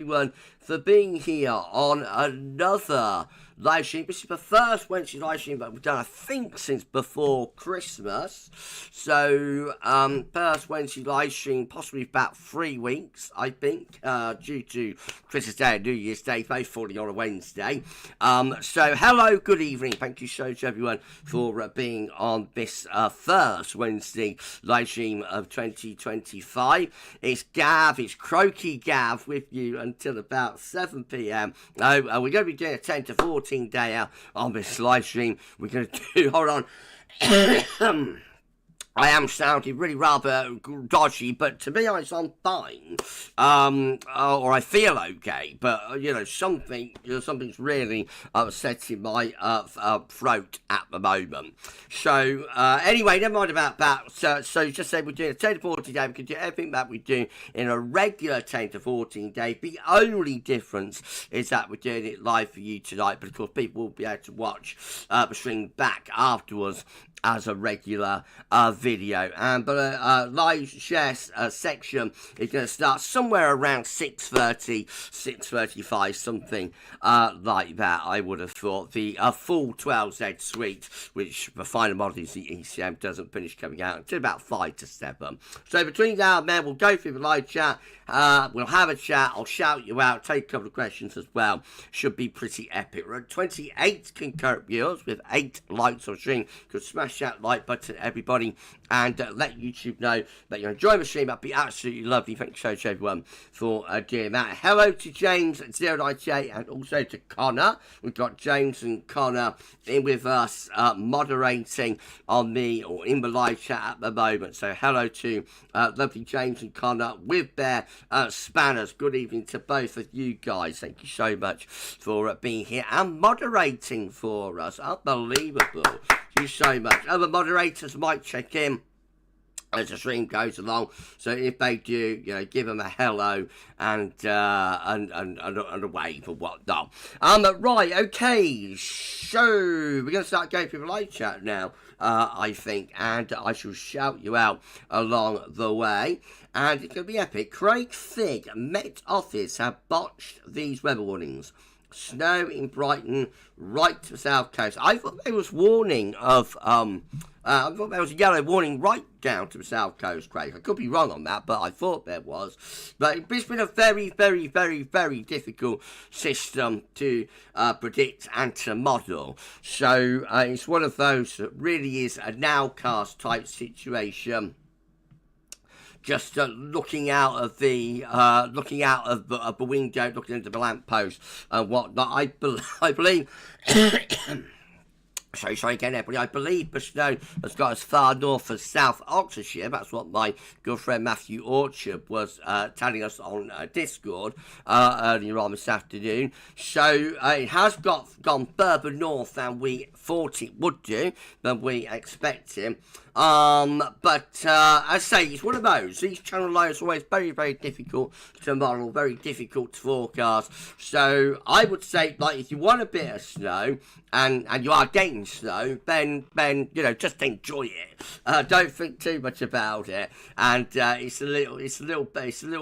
everyone for being here on another live stream. This is the first Wednesday live stream that we've done, I think, since before Christmas. So, first Wednesday live stream, possibly about 3 weeks, I think, due to Christmas Day and New Year's Day, both falling on a Wednesday. So, hello, good evening. Thank you so much, everyone, for being on this first Wednesday live stream of 2025. It's Gav, it's Croaky Gav with you until about 7 p.m. We're going to be doing a 10 to 14 day out on this live stream. We're going to do, hold on. I am sounding really rather dodgy, but to be honest, I'm fine. Or I feel okay, but something's really upsetting my throat at the moment. So anyway, never mind about that. So just say we're doing a 10 to 14 day. We can do everything that we do in a regular 10 to 14 day. The only difference is that we're doing it live for you tonight, but of course people will be able to watch the stream back afterwards as a regular video. But live share section is going to start somewhere around 6:30, 6:35, something like that, I would have thought. The full 12Z suite, which the final model is the ECM, doesn't finish coming out until about 5 to 7. So between now and then, we'll go through the live chat. We'll have a chat. I'll shout you out, take a couple of questions as well. Should be pretty epic. We're at 28 concurrent viewers with 8 likes on stream. Could smash that like button, everybody, and let YouTube know that you're enjoying the stream. That'd be absolutely lovely. Thank you so much, everyone, for doing that. Hello to James098 and also to Connor. We've got James and Connor in with us, moderating on the or in the live chat at the moment. So hello to lovely James and Connor with their spanners. Good evening to both of you guys. Thank you so much for being here and moderating for us. Unbelievable. Thank you so much. Other moderators might check in as the stream goes along, so if they do, give them a hello and a wave or whatnot. Right, okay, so we're going to start going through the live chat now, I think, and I shall shout you out along the way, and it's going to be epic. Craig Fig, Met Office have botched these weather warnings. Snow in Brighton, right to the south coast. I thought there was warning of, I thought there was a yellow warning right down to the south coast, Craig. I could be wrong on that, but I thought there was. But it's been a very, very, very, very difficult system to predict and to model. So it's one of those that really is a nowcast type situation. Just looking out of the window, looking into the lamppost and whatnot. I believe. Sorry again, everybody. I believe the snow has got as far north as South Oxfordshire. That's what my good friend Matthew Orchard was telling us on Discord earlier on this afternoon. So it has gone further north than we thought it would do, than we expected. But I say, it's one of those. These channel lines are always very, very difficult to model, very difficult to forecast. So I would say, like, if you want a bit of snow and you are getting snow, then just enjoy it. Don't think too much about it. And it's a little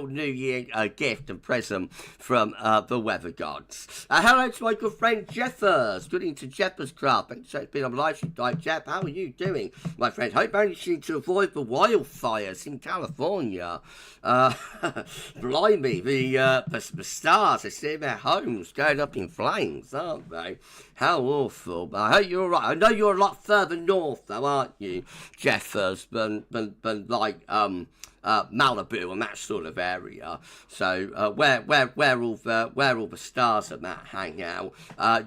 New Year gift and present from the weather gods. Hello to my good friend Jeffers. Good evening to Jeffers Craft. Thanks so much for being on the live stream tonight, Jeff. How are you doing, my friend? Hope managing to avoid the wildfires in California. Blimey, the stars are seeing their homes going up in flames, aren't they? How awful. I hope you're alright. I know you're a lot further north though, aren't you, Jeffers, than like Malibu and that sort of area. So where all the stars and that hang out,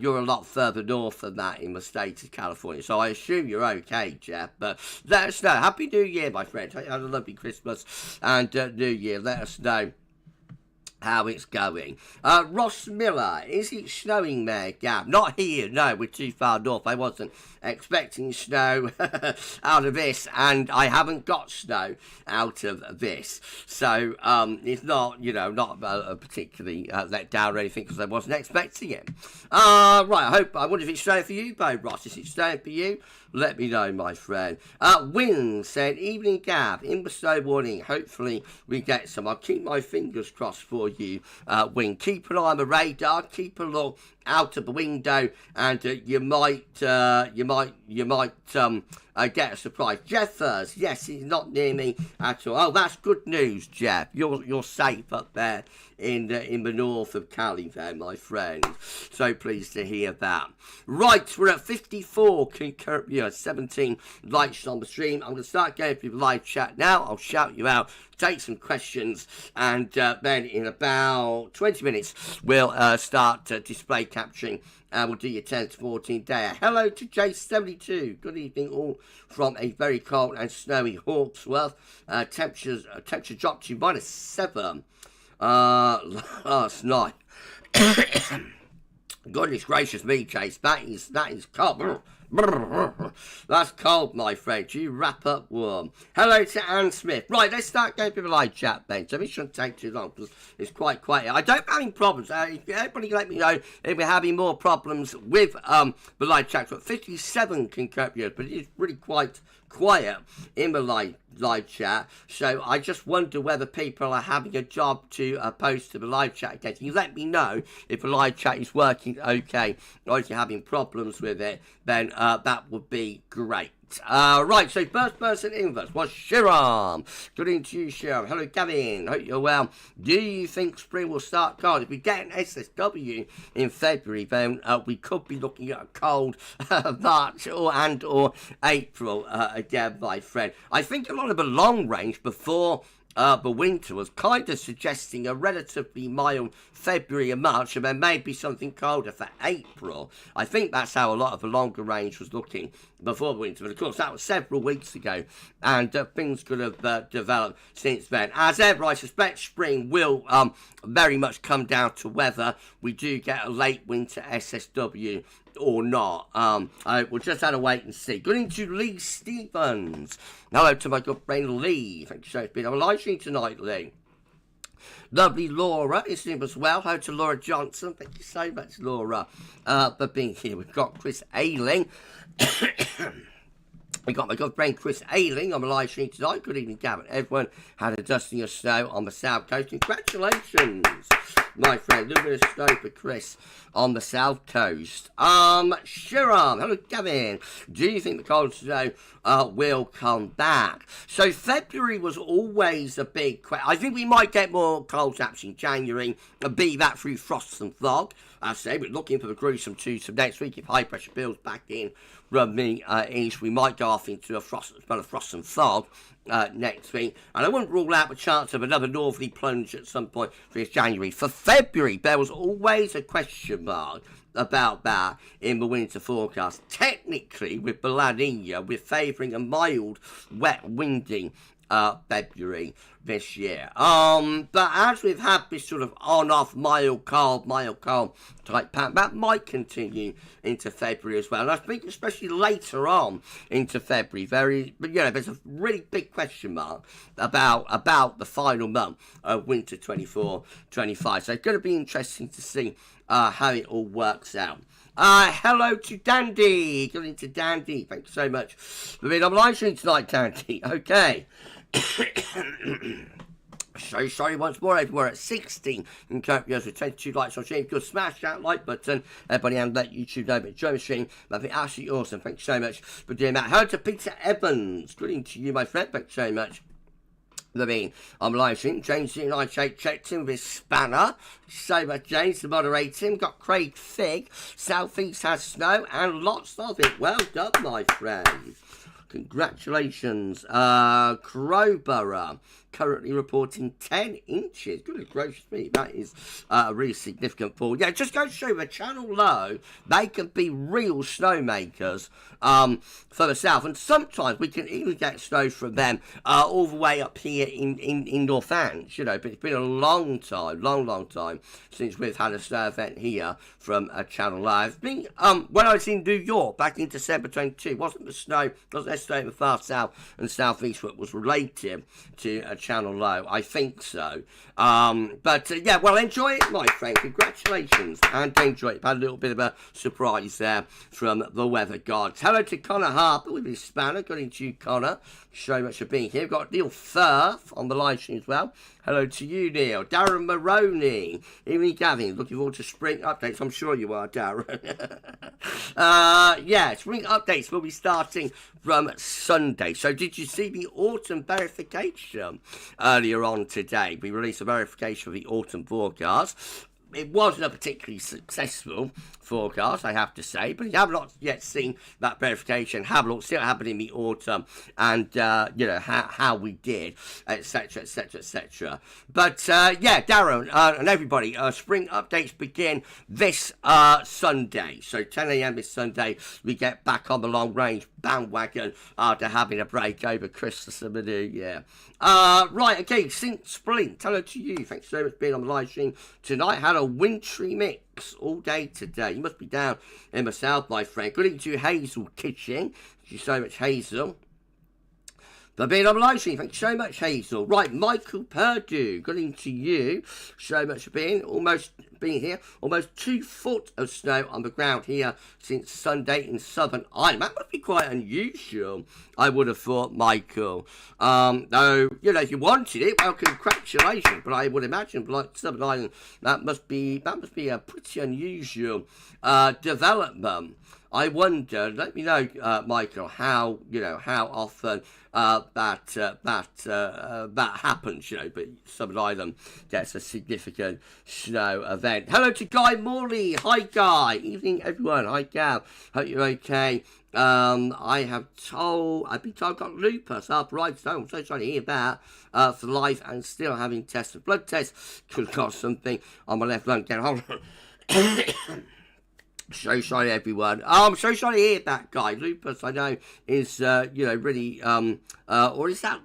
you're a lot further north than that in the state of California. So I assume you're okay, Jeff. But let us know. Happy New Year, my friend. Have a lovely Christmas and New Year. Let us know how it's going. Ross Miller, is it snowing there, Gav? Not here, no, we're too far north. I wasn't expecting snow out of this, and I haven't got snow out of this. So it's not, not particularly let down or anything, because I wasn't expecting it. Right, I wonder if it's snowing for you, though, Ross. Is it snowing for you? Let me know, my friend. Win said, evening, Gav, in the snow warning. Hopefully we get some. I'll keep my fingers crossed for you win. Keep an eye on the radar, keep a look out of the window, and you might get a surprise. Jeffers, yes, he's not near me at all. Oh, that's good news, Jeff. You're safe up there in the north of Cali there, my friend. So pleased to hear that. Right, we're at 54 concurrent viewers, 17 likes on the stream. I'm going to start going through the live chat now. I'll shout you out, take some questions, and then in about 20 minutes we'll start display capturing, and we'll do your 10 to 14 day. Hello to J72. Good evening all from a very cold and snowy Hawksworth. Temperature dropped to -7 last night. Goodness gracious me, Chase, that is cold. That's cold, my friend. You wrap up warm. Hello to Anne Smith. Right, let's start going through the live chat then. So this shouldn't take too long because it's quite quiet. I don't have any problems. Everybody let me know if we're having more problems with the live chat. But 57 concurrent viewers, but it is really quite quiet in the live chat, so I just wonder whether people are having a job to post to the live chat again. Can you let me know if the live chat is working okay, or if you're having problems with it? Then that would be great. Right, so first person in with us was Shiram. Good evening to you, Shiram. Hello, Gavin. Hope you're well. Do you think spring will start cold? If we get an SSW in February, then we could be looking at a cold March or April again, my friend. I think a lot of the long range before the winter was kind of suggesting a relatively mild February and March, and then maybe something colder for April. I think that's how a lot of the longer range was looking before the winter, but of course that was several weeks ago, and things could have developed since then. As ever, I suspect spring will very much come down to whether we do get a late winter SSW or not. We'll just have to wait and see. Good evening to Lee Stevens. Hello to my good friend Lee. Thank you so much for being on the live stream tonight, Lee. Lovely Laura is in as well. Hello to Laura Johnson. Thank you so much, Laura, for being here. We've got Chris Ailing. We got my good friend Chris Ailing on the live stream tonight. Good evening, Gavin. Everyone had a dusting of snow on the south coast. Congratulations, my friend. A little bit of snow for Chris on the south coast. Shiram. Hello, Gavin. Do you think the cold snow will come back? So February was always a big question. I think we might get more cold snaps in January, be that through frost and fog. I say we're looking for the Gruesome Twosome next week. If high pressure builds back in from the east, we might go off into a frost and fog next week. And I wouldn't rule out the chance of another northerly plunge at some point for this January. For February, there was always a question mark about that in the winter forecast. Technically, with the La Nina, we're favouring a mild, wet, windy February this year. But as we've had this sort of on-off mild cold type pattern, that might continue into February as well. And I think especially later on into February, there's a really big question mark about the final month of winter 24-25. So it's going to be interesting to see how it all works out. Hello to Dandy. Good evening to Dandy. Thanks so much for being on live stream tonight, Dandy. Okay. So sorry once more, everyone at 16 and current viewers with 22 likes on stream. Good, smash that like button, everybody, and let YouTube know. But join the stream, that'd be absolutely awesome. Thanks so much for doing that. Hello to Peter Evans. Good evening to you, my friend. Thanks so much. I'm live stream. James and I checked in with his spanner. So much, James, to moderate him. Got Craig Fig. Southeast has snow and lots of it. Well done, my friend. Congratulations. Crowborough currently reporting 10 inches. Goodness gracious me, that is a really significant fall. Yeah, just go to show the Channel Low, they can be real snowmakers for the south. And sometimes we can even get snow from them all the way up here in Northants, but it's been a long time since we've had a snow event here from Channel Low. It's been, when I was in New York back in December 22, wasn't there snow in the far south and southeast what was related to Channel Low? I think so. Yeah, well, enjoy it, my friend. Congratulations, and enjoy it. Had a little bit of a surprise there from the weather gods. Hello to Connor Harper with his spanner. Good evening to you, Connor. So much for being here. We've got Neil Firth on the live stream as well. Hello to you, Neil. Darren Maroney. Evening, Gavin. Looking forward to spring updates. I'm sure you are, Darren. Yeah, spring updates will be starting from Sunday. So did you see the autumn verification earlier on today? We released a verification of the autumn forecast. It wasn't a particularly successful forecast, I have to say, but you have not yet seen that verification. Have a look, see what happened in the autumn, and you know how we did, etc., etc., etc. But yeah, Darren and everybody, spring updates begin this Sunday. So 10 a.m. this Sunday, we get back on the long range bandwagon after having a break over Christmas and the New Year. Right, okay, St. Splint, hello to you. Thanks so much for being on the live stream tonight. Had a wintry mix all day today. You must be down in the south, my friend. Good evening to Hazel Kitchen. Thank you so much, Hazel, for being on the live stream. Thank you so much, Hazel. Right, Michael Purdue, good evening to you. So much for being here. Almost 2 foot of snow on the ground here since Sunday in Southern Ireland. That must be quite unusual, I would have thought, Michael. Though, you know, if you wanted it, well, congratulations. But I would imagine, like Southern Ireland, that must be a pretty unusual development. I wonder, let me know, Michael, how often that happens, you know, but Southern Ireland gets a significant snow event. Hello to Guy Morley. Hi, Guy. Evening, everyone. Hi, Gav. Hope you're okay. I've been told I've got lupus, arthritis. I'm so sorry to hear that. For life, and still having tests. Blood tests could cause something on my left lung. Hold on. So sorry, everyone. I'm so sorry to hear that, Guy. Lupus, I know, is, you know, really, or is that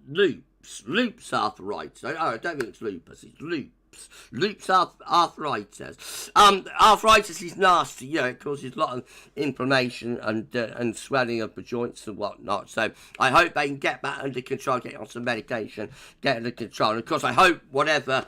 loops arthritis? I don't think it's lupus, it's loops arthritis. Arthritis is nasty, you know, it causes a lot of inflammation and swelling of the joints and whatnot. So I hope they can get that under control, get on some medication, get under control. And of course, I hope whatever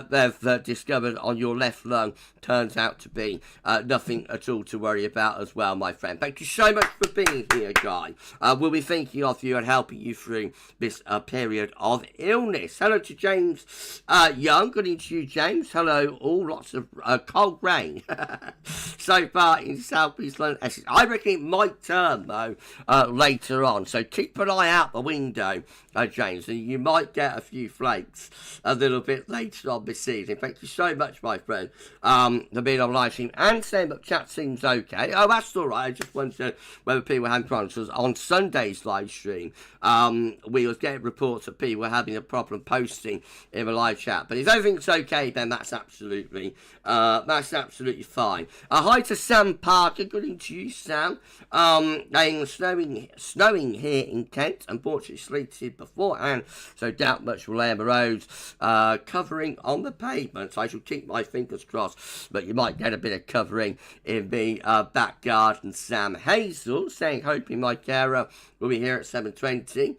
they've discovered on your left lung turns out to be nothing at all to worry about as well, my friend. Thank you so much for being here, Guy. We'll be thinking of you and helping you through this period of illness. Hello to James Young. Good evening to you, James. Hello, all. Lots of cold rain so far in South East London, Essex. I reckon it might turn, though, later on. So keep an eye out the window, James, and you might get a few flakes a little bit later on this evening. Thank you so much, my friend, for being on live stream and saying that chat seems okay. Oh, that's all right. I just wondered whether people had problems. On Sunday's live stream, we was getting reports that people were having a problem posting in the live chat. But if everything's okay, then that's absolutely fine. Hi to Sam Parker. Good evening to you, Sam. Snowing here in Kent. Unfortunately, sleeted beforehand, so doubt much will lay on the roads. Covering on the pavements. I shall keep my fingers crossed, but you might get a bit of covering in the back garden. Sam Hazel saying, hoping my carer will be here at 7:20.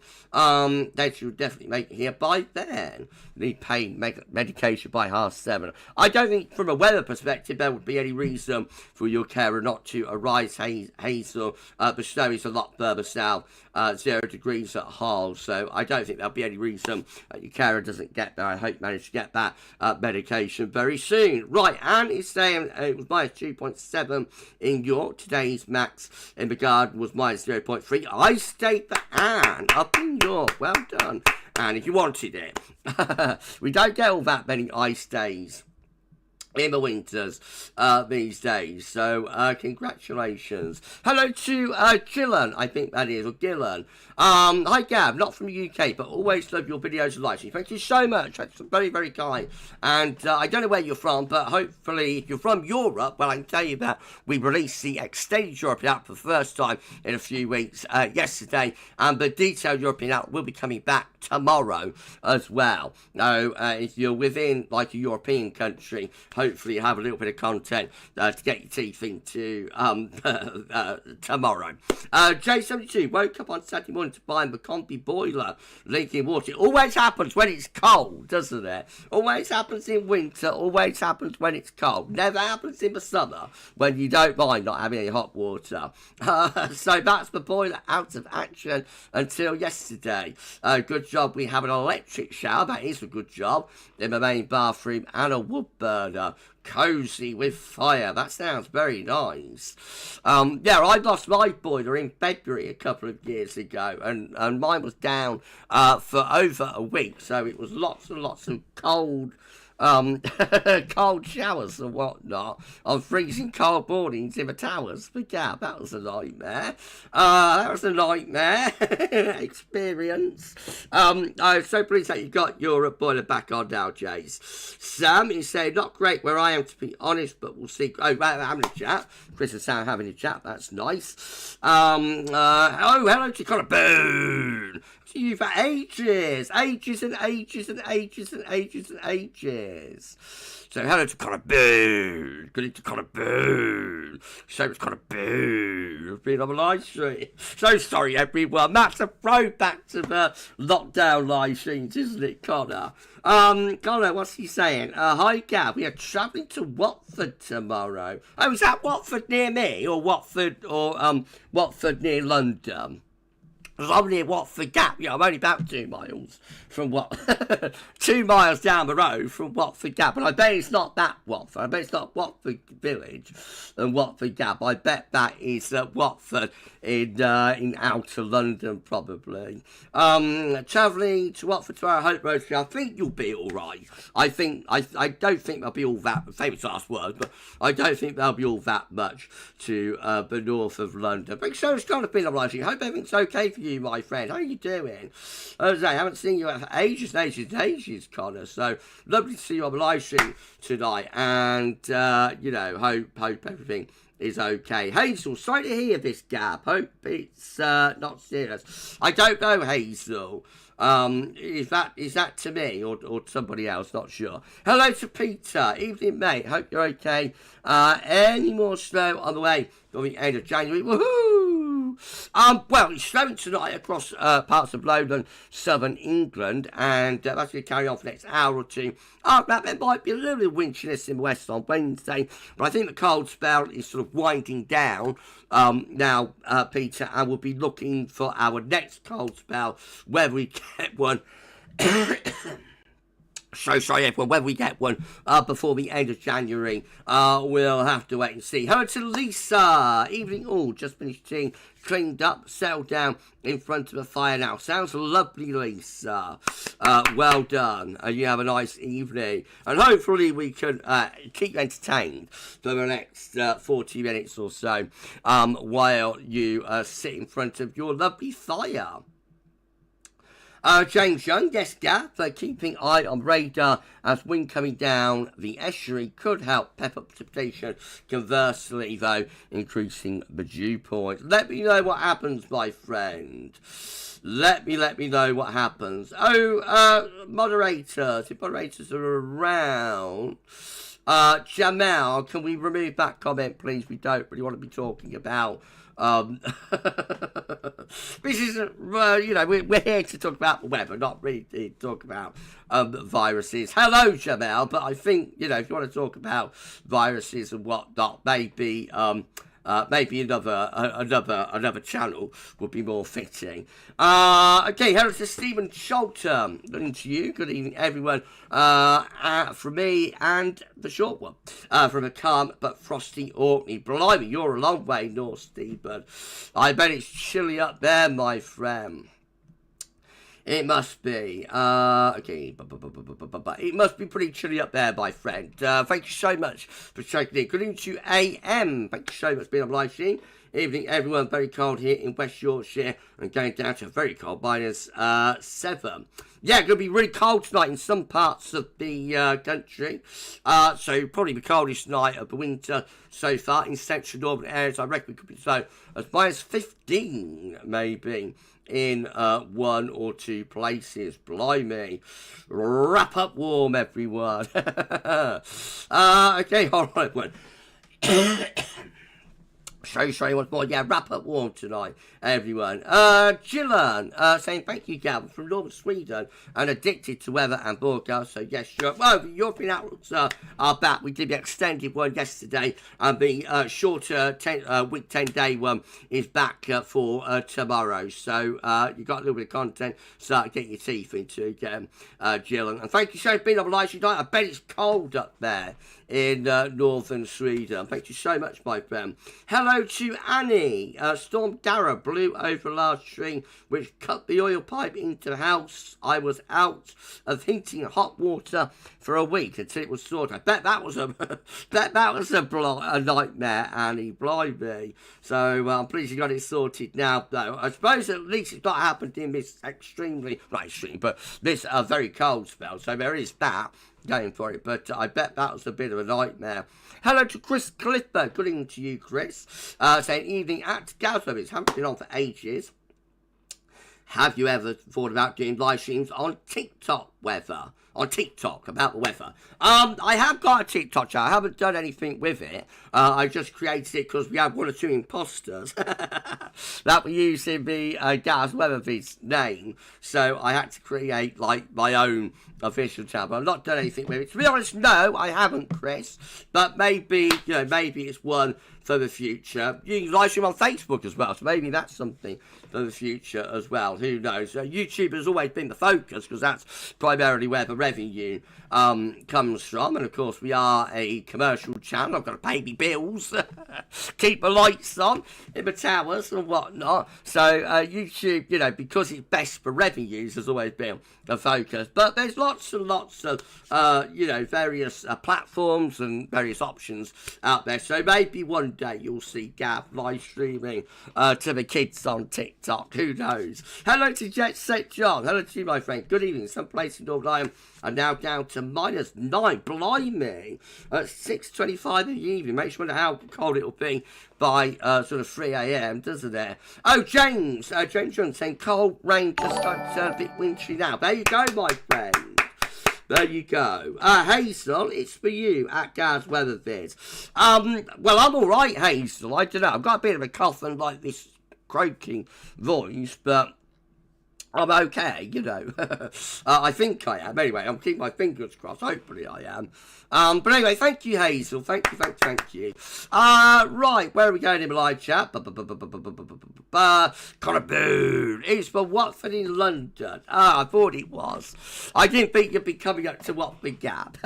They should definitely make it here by then. Need pain medication by 7:30. I don't think, from a weather perspective, there would be any reason for your carer not to arise, Hazel. The snow is a lot further south, 0 degrees at Hull, so I don't think there'll be any reason your carer doesn't get there. I hope you manage to get that medication very soon. Right, Anne is saying it was minus 2.7 in York. Today's max in the garden was minus 0.3. I stayed for Anne up in York. Well done, Anne, if you wanted it. We don't get all that many ice days in the winters these days, so congratulations. Hello to Gillan, I think that is, or Gillan. Hi Gav, not from the UK, but always love your videos and live streams. Thank you so much, that's very, very kind. And I don't know where you're from, but hopefully if you're from Europe, well, I can tell you that we released the extended European app for the first time in a few weeks yesterday, and the detailed European app will be coming back tomorrow as well. Now, if you're within like a European country, hopefully you have a little bit of content to get your teeth into tomorrow. J72 woke up on Saturday morning to find the combi boiler leaking water. It always happens when it's cold, doesn't it? Always happens in winter, always happens when it's cold. Never happens in the summer when you don't mind not having any hot water. So that's the boiler out of action until yesterday. Good job job we have an electric shower. That is a good job. In my main bathroom and a wood burner. Cozy with fire. That sounds very nice. Yeah, I lost my boiler in February a couple of years ago, and mine was down for over a week, so it was lots and lots of cold cold showers and whatnot on freezing cold mornings in the towers. But yeah, that was a nightmare. That was a nightmare experience. I'm so pleased that you got your boiler back on now, Jace. Sam is saying, not great where I am, to be honest, but we'll see. Oh, right, having a chat. Chris and Sam having a chat. That's nice. Hello to Connor Boone. See you for ages and ages and ages and ages and ages and ages. So hello to Connor Boone. Good evening to Connor Boone. So much Connor Boone. I've been on the live stream. So sorry everyone. That's a throwback to the lockdown live streams, isn't it, Connor? Connor, what's he saying? Hi Gav, we are travelling to Watford tomorrow. Oh, is that Watford near me? Or Watford near London? Because I'm near Watford Gap. Yeah, I'm only about 2 miles from 2 miles down the road from Watford Gap. And I bet it's not that Watford. I bet it's not Watford Village and Watford Gap. I bet that is Watford in outer London, probably. Travelling to Watford tomorrow, Hope Road. I think you'll be all right. I don't think there'll be all that, famous last word, but I don't think there'll be all that much to the north of London. But so it's kind of been a live stream. Hope everything's okay for you, my friend. How are you doing? As I haven't seen you for ages and ages and ages, Connor. So lovely to see you on the live stream tonight. And hope everything is okay. Hazel, sorry to hear this, Gab. Hope it's not serious. I don't know, Hazel. Is that to me or somebody else? Not sure. Hello to Peter. Evening, mate. Hope you're okay. Any more snow on the way for the end of January? Woohoo! Well, it's snowing tonight across parts of lowland southern England, and that's going to carry on for the next hour or two. There might be a little bit of windchiness in the west on Wednesday, but I think the cold spell is sort of winding down now, Peter, and we'll be looking for our next cold spell, whether we get one. So sorry everyone, whether we get one before the end of January, we'll have to wait and see. Hello to Lisa. Evening all, just finished tea, cleaned up, settled down in front of a fire now. Sounds lovely, Lisa. Well done. You have a nice evening. And hopefully we can keep you entertained for the next 40 minutes or so while you sit in front of your lovely fire. James Young, yes, Gav, keeping eye on radar as wind coming down the estuary could help pep up precipitation. Conversely, though, increasing the dew point. Let me know what happens, my friend. Let me know what happens. Oh, moderators, if moderators are around. Jamal, can we remove that comment, please? We don't really want to be talking about this is, we're here to talk about the weather, not really to talk about viruses. Hello, Jamal, but I think, if you want to talk about viruses and whatnot, maybe another channel would be more fitting. Okay, hello to Stephen Sholton. Good evening to you. Good evening, everyone. From me and the short one. From a calm but frosty Orkney. Blimey, you're a long way north, Stephen. I bet it's chilly up there, my friend. It must be. Okay. It must be pretty chilly up there, my friend. Thank you so much for checking in. Good evening to AM. Thank you so much for being on live stream. Evening, everyone. Very cold here in West Yorkshire and going down to a very cold -7. Yeah, going to be really cold tonight in some parts of the country. So probably the coldest night of the winter so far in central northern areas. I reckon it could be so as -15 maybe in 1 or 2 places. Blimey. Wrap up warm, everyone. Okay, all right, everyone. so sorry once more. Yeah, wrap up warm tonight, everyone. Gillan saying thank you, Gav, from Northern Sweden and addicted to weather and broadcast. So yes, sure. Well, the European outlooks are back. We did the extended one yesterday, and the shorter week 10-day one is back for tomorrow. So you got a little bit of content, start getting your teeth into again, Gillan. And thank you so much for being on live tonight. I bet it's cold up there in northern Sweden. Thank you so much, my friend. Hello to Annie. Storm Dara blew over a large tree which cut the oil pipe into the house. I was out of heating hot water for a week until it was sorted. I bet that was a a nightmare, Annie. Blimey. So I'm pleased you got it sorted now, though. I suppose at least it's not happened in this not extreme, but this very cold spell. So there is that going for it, but I bet that was a bit of a nightmare. Hello to Chris Clifford. Good evening to you, Chris. Saying evening at GavsWeatherVids. Haven't been on for ages. Have you ever thought about doing live streams on TikTok weather? On TikTok about the weather. I have got a TikTok channel. I haven't done anything with it. I just created it because we have one or two imposters that were using the GavsWeatherVids name. So I had to create like my own official channel. But I've not done anything with it. To be honest, no, I haven't, Chris. But maybe, maybe it's one for the future. You can live stream on Facebook as well, so maybe that's something for the future as well. Who knows? YouTube has always been the focus because that's primarily where the revenue comes from, and of course we are a commercial channel. I've got to pay me bills, keep the lights on in the towers and whatnot. So YouTube, because it's best for revenues, has always been the focus. But there's lots and lots of various platforms and various options out there. So maybe one day you'll see Gav live streaming to the kids on TikTok. Who knows? Hello to Jet Set John. Hello to you, my friend. Good evening. Some place in Northern Ireland are now down to -9. Blimey. At 6:25 in the evening. Makes you wonder how cold it'll be by sort of 3 a.m, doesn't it? Oh, James Johnson saying cold rain just starting to turn a bit wintry now. There you go, my friend. There you go. Hazel, it's for you at GavsWeatherVids. Well, I'm all right, Hazel. I don't know. I've got a bit of a cough and like this croaking voice, but I'm okay, I think I am. Anyway, I'm keeping my fingers crossed. Hopefully I am. But anyway, thank you, Hazel. Thank you. Right, where are we going in the live chat? Connor Boone. It's for Watford in London. I thought it was. I didn't think you'd be coming up to Watford Gap.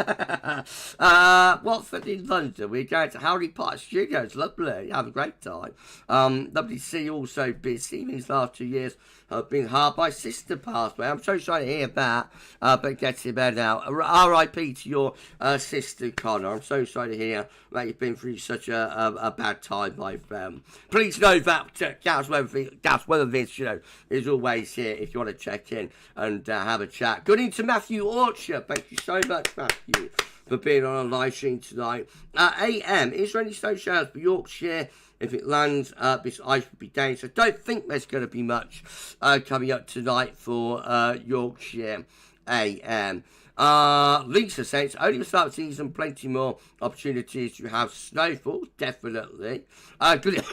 Watford in London. We're going to Harry Potter Studios. Lovely. Have a great time. Lovely to see you all so busy these last 2 years. I've been hard. My sister passed away. I'm so sorry to hear that, but getting better now. R.I.P. to your sister, Connor. I'm so sorry to hear that you've been through such a bad time, my friend. Please know that GavsWeatherVids, is always here if you want to check in and have a chat. Good evening to Matthew Orchard. Thank you so much, Matthew, for being on a live stream tonight. AM, is there any snow showers for Yorkshire? If it lands, this ice will be dangerous. I don't think there's going to be much coming up tonight for Yorkshire AM. Lisa says, only the start of the season, plenty more opportunities to have snowfall, definitely. Good.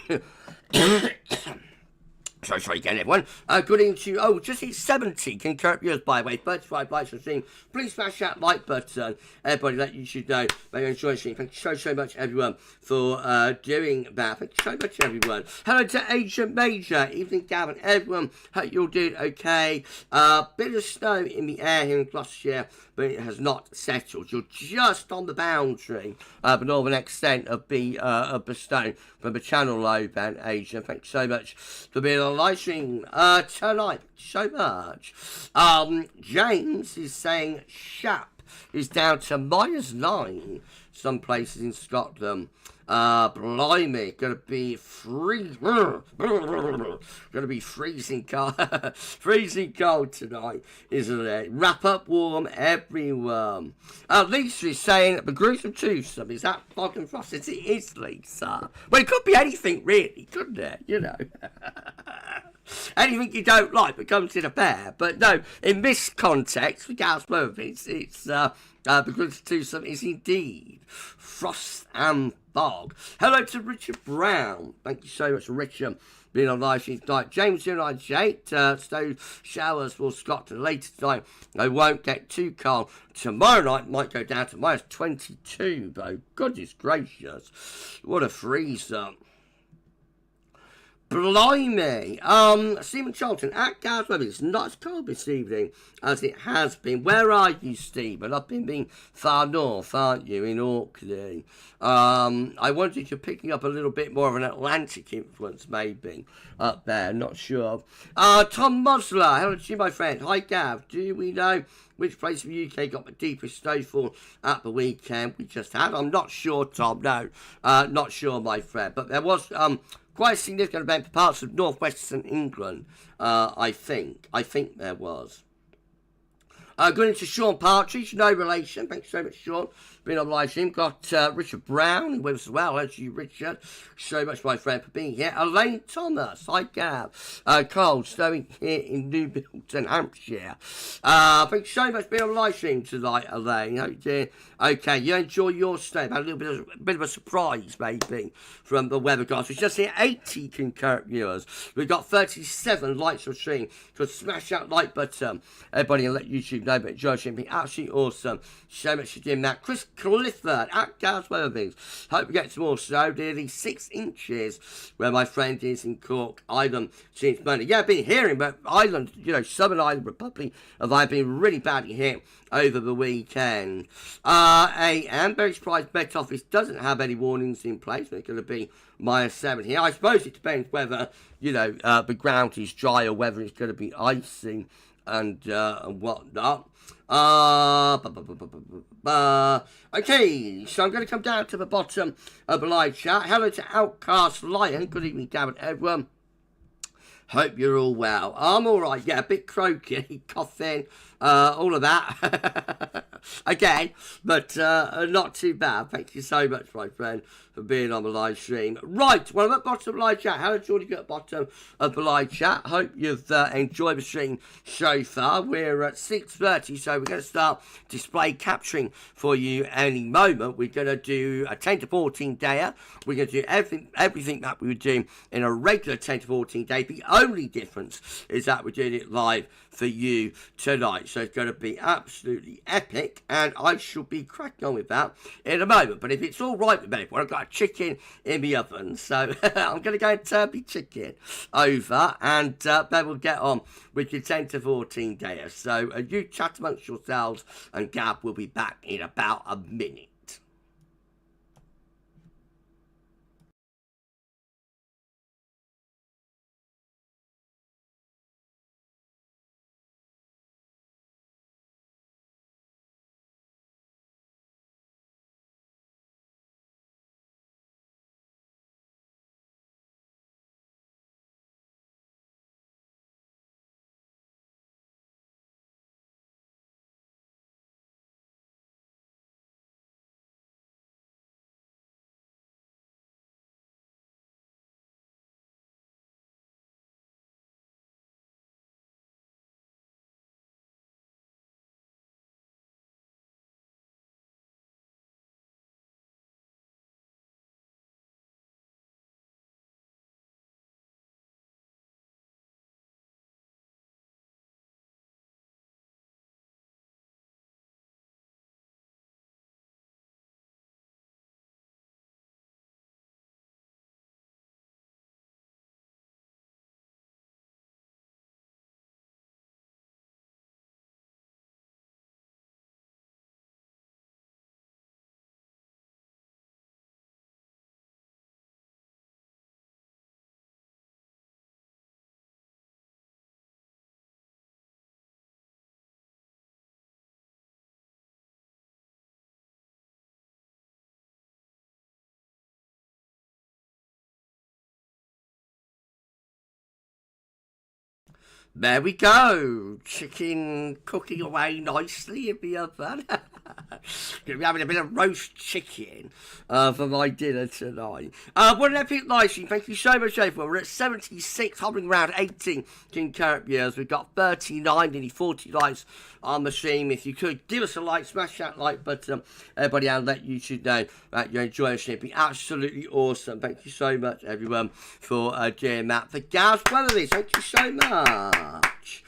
Sorry again, everyone. Good evening to just hit 70 concurrent viewers, by the way. 35 likes on stream. Please smash that like button. Everybody that you should know that you enjoy the stream. Thank you so much, everyone, for doing that. Thank you so much, everyone. Hello to Agent Major. Evening, Gavin. Everyone, hope you're doing okay. Bit of snow in the air here in Gloucestershire, but it has not settled. You're just on the boundary, the northern extent of the snow from the Channel Low band, Asia. Thanks so much for being on live stream tonight. So much. James is saying Shap is down to -9 some places in Scotland. Blimey, gonna be freezing cold, freezing cold tonight, isn't it? Wrap up warm, everyone. Lisa is saying the Gruesome Twosome, is that fog and frost? It is, Lisa. Well, it could be anything really, couldn't it? Anything you don't like becomes in a bear. But no, in this context, for GavsWeatherVids, it's the Gruesome Twosome is indeed frost and fog. Hello to Richard Brown. Thank you so much, Richard. Being on live stream tonight. James 098, snow showers for Scotland later tonight. They won't get too cold. Tomorrow night might go down to minus 22, though. Goodness gracious. What a freezer. Blimey. Stephen Charlton at GavsWeatherVids. It's not as cold this evening as it has been. Where are you, Stephen? I've been being far north, aren't you, in Orkney? I wonder if you're picking up a little bit more of an Atlantic influence, maybe, up there. Not sure. Tom Mosler. Hello to you, my friend. Hi, Gav. Do we know which place in the UK got the deepest snowfall at the weekend we just had? I'm not sure, Tom. No, not sure, my friend. But there was quite a significant event for parts of northwestern England, I think. I think there was. Going into Sean Partridge, no relation. Thanks so much, Sean. Been on live stream. Got Richard Brown with us as well. Thank you, Richard. So much, my friend, for being here. Elaine Thomas. Hi, Gav. Cold, snowing here in New Milton, Hampshire. Thanks so much for being on live stream tonight, Elaine. Oh, dear. Okay, you enjoy your stay. Had a little bit of a surprise, maybe, from the weather guys. We just hit 80 concurrent viewers. We've got 37 likes on stream. So smash that like button. Everybody, and let YouTube know, but George should be absolutely awesome. So much for doing that. Chris Clifford at GavsWeatherVids. Hope we get some more snow. Nearly 6 inches where my friend is in Cork Island since Monday. Yeah, I've been hearing, but Ireland, you know, Southern Ireland Republic have been really badly hit over the weekend. I am very surprised Met Office doesn't have any warnings in place. It's going to be minus 7 here. I suppose it depends whether, you know, the ground is dry or whether it's going to be icy and whatnot. Okay, so I'm going to come down to the bottom of the live chat. Hello to Outcast Lion. Good evening, Gavin, everyone. Hope you're all well. I'm all right. Yeah, a bit croaky, coughing, all of that. Again, but not too bad. Thank you so much, my friend, for being on the live stream. Right, well, I'm at the bottom of the live chat. Hello, Jordy, at the bottom of the live chat. Hope you've enjoyed the stream so far. We're at 6:30, so we're going to start display capturing for you any moment. We're going to do a 10 to 14 dayer. We're going to do everything that we would do in a regular 10 to 14 day. The only difference is that we're doing it live for you tonight, so it's going to be absolutely epic, and I shall be cracking on with that in a moment. But if it's all right with me, well, I've got a chicken in the oven, so I'm going to go and turn the chicken over, and then we'll get on with your 10 to 14 days. So you chat amongst yourselves, and Gab will be back in about a minute. There we go. Chicken cooking away nicely in the oven. Gonna be having a bit of roast chicken for my dinner tonight. What an epic live stream. Thank you so much, everyone. We're at 76, hovering around 80 concurrent viewers. We've got 39, nearly 40 likes on the stream. If you could give us a like, smash that like button, everybody, and let YouTube know that you're enjoying the stream. It'd be absolutely awesome. Thank you so much, everyone, for doing that. For GavsWeatherVids, thank you so much.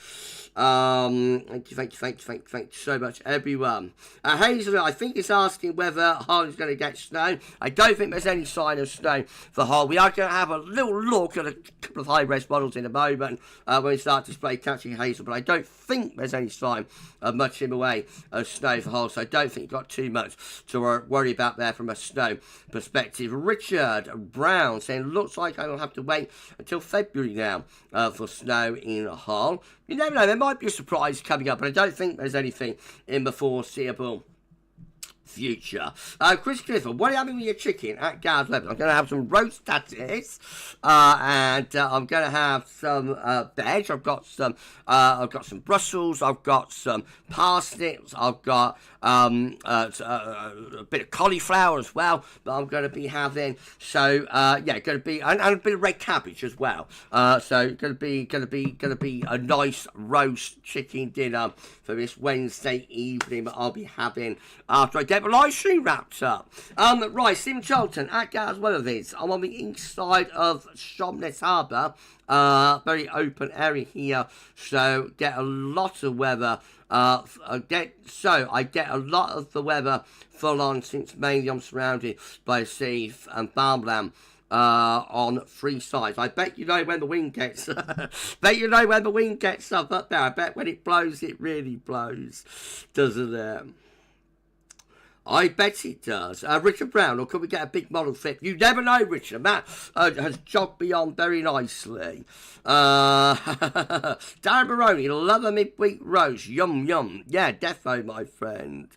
Thank you so much, everyone. Hazel, I think it's asking whether Hull is going to get snow. I don't think there's any sign of snow for Hull. We are going to have a little look at a couple of high-res models in a moment when we start to display catching Hazel, but I don't think there's any sign of much in the way of snow for Hull, so I don't think you've got too much to worry about there from a snow perspective. Richard Brown saying, looks like I will have to wait until February now for snow in Hull. You never know, there might be a surprise coming up, but I don't think there's anything in the foreseeable future. Chris Clifford, what are you having with your chicken at GavsWeatherVids? I'm going to have some roast tatties, and I'm going to have some veg. I've got some Brussels. I've got some parsnips. I've got a bit of cauliflower as well that I'm going to be having. So yeah, going to be and a bit of red cabbage as well. So going to be a nice roast chicken dinner for this Wednesday evening that I'll be having after I get the live stream wrapped up. Right, Stephen Charlton at GavsWeatherVids. I'm on the east side of Shomness Harbour. Very open area here, so get a lot of weather. I get a lot of the weather full on, since mainly I'm surrounded by sea and farmland on three sides. I bet you know when the wind gets up there. I bet when it blows, it really blows, doesn't it? I bet it does. Richard Brown, or could we get a big model flip? You never know, Richard. That has jogged me on very nicely. Darren Maroney, love a midweek roast. Yum, yum. Yeah, defo, my friend.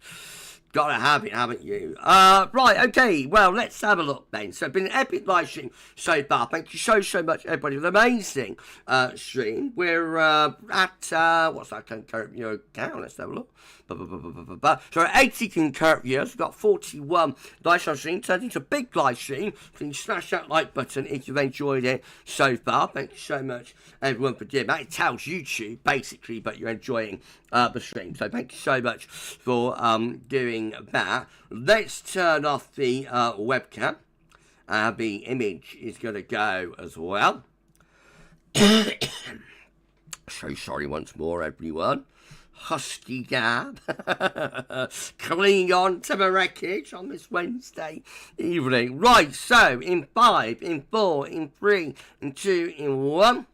Gotta have it, haven't you? Right, okay, well, let's have a look then. So, it's been an epic live stream so far. Thank you so much, everybody, for the amazing stream. We're at, what's that concurrent viewer count? Let's have a look. So, 80 concurrent viewers. We've got 41 live stream. Turned into a big live stream. Please smash that like button if you've enjoyed it so far. Thank you so much, everyone, for doing that. It tells YouTube, basically, but you're enjoying the stream. So, thank you so much for doing that. Let's turn off the webcam. The image is going to go as well. So sorry once more, everyone. Husky Gab. Clinging on to the wreckage on this Wednesday evening. Right, so in 5, in 4, in 3, in 2, in 1.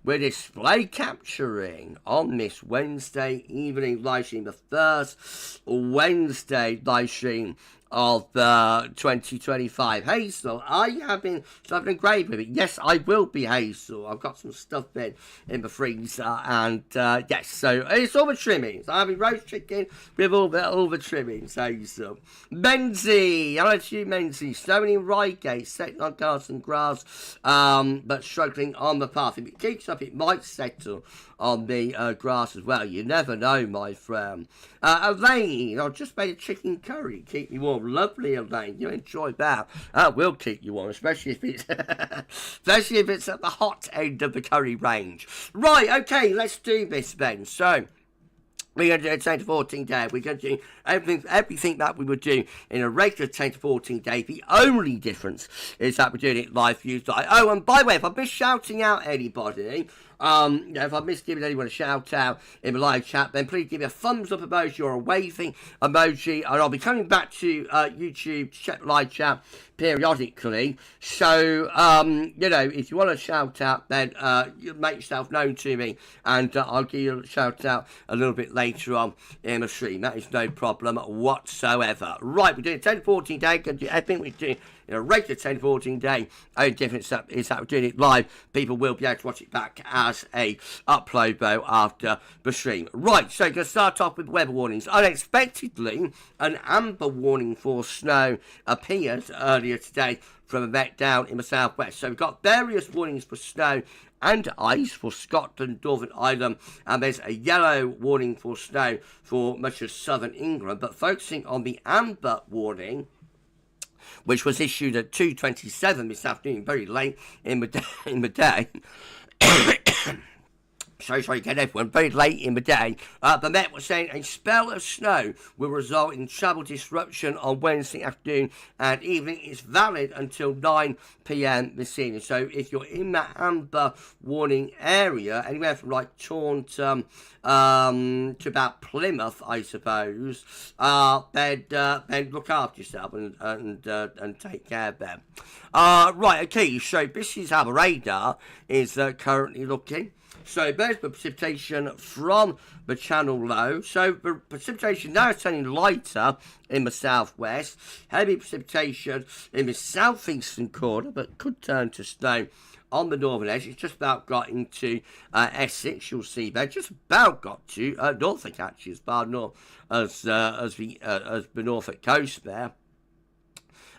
We're display capturing on this Wednesday evening live stream, the first Wednesday live stream of 2025. Hazel, are you having something great with it? Yes, I will be, Hazel. I've got some stuff in the freezer, and yes, so it's all the trimmings. I'm having roast chicken with all the trimmings, Hazel. Menzie, hello to you, Menzie. Snowing in Reigate, setting on garden grass, but struggling on the path. If it keeps up, it might settle on the grass as well. You never know, my friend. Elaine, I've just made a chicken curry. Keep me warm. Lovely, Elaine. You enjoy that. Will keep you warm, especially if it's at the hot end of the curry range. Right, okay, let's do this then. So, we're going to do a 10 to 14 day. We're going to do everything that we would do in a regular 10 to 14 day. The only difference is that we're doing it live views. Oh, and by the way, if I've been shouting out anybody, if I've missed giving anyone a shout out in the live chat, then please give me a thumbs up emoji or a waving emoji, and I'll be coming back to YouTube to check the live chat periodically. So, if you want to shout out, then you make yourself known to me, and I'll give you a shout out a little bit later on in the stream. That is no problem whatsoever. Right, we're doing 10 to 14 day. Going to do everything we're doing a regular 10 to 14 day. Only difference is that we're doing it live. People will be able to watch it back as as a upload bow after the stream. Right, so going to start off with weather warnings. Unexpectedly, an amber warning for snow appeared earlier today from a met down in the southwest. So we've got various warnings for snow and ice for Scotland, Northern Ireland, and there's a yellow warning for snow for much of southern England. But focusing on the amber warning, which was issued at 2:27 this afternoon, very late in the day. Sorry again, everyone. Very late in the day, the Met was saying a spell of snow will result in travel disruption on Wednesday afternoon and evening. It's valid until 9 p.m. this evening. So if you're in that amber warning area, anywhere from like Taunton to about Plymouth, I suppose, then look after yourself and take care of them. Right, okay. So this is how the radar is currently looking. So there's the precipitation from the channel low. So the precipitation now is turning lighter in the southwest. Heavy precipitation in the southeastern corner, but could turn to snow on the northern edge. It's just about got into Essex, you'll see there. Just about got to Norfolk, actually, as far north as the Norfolk coast there.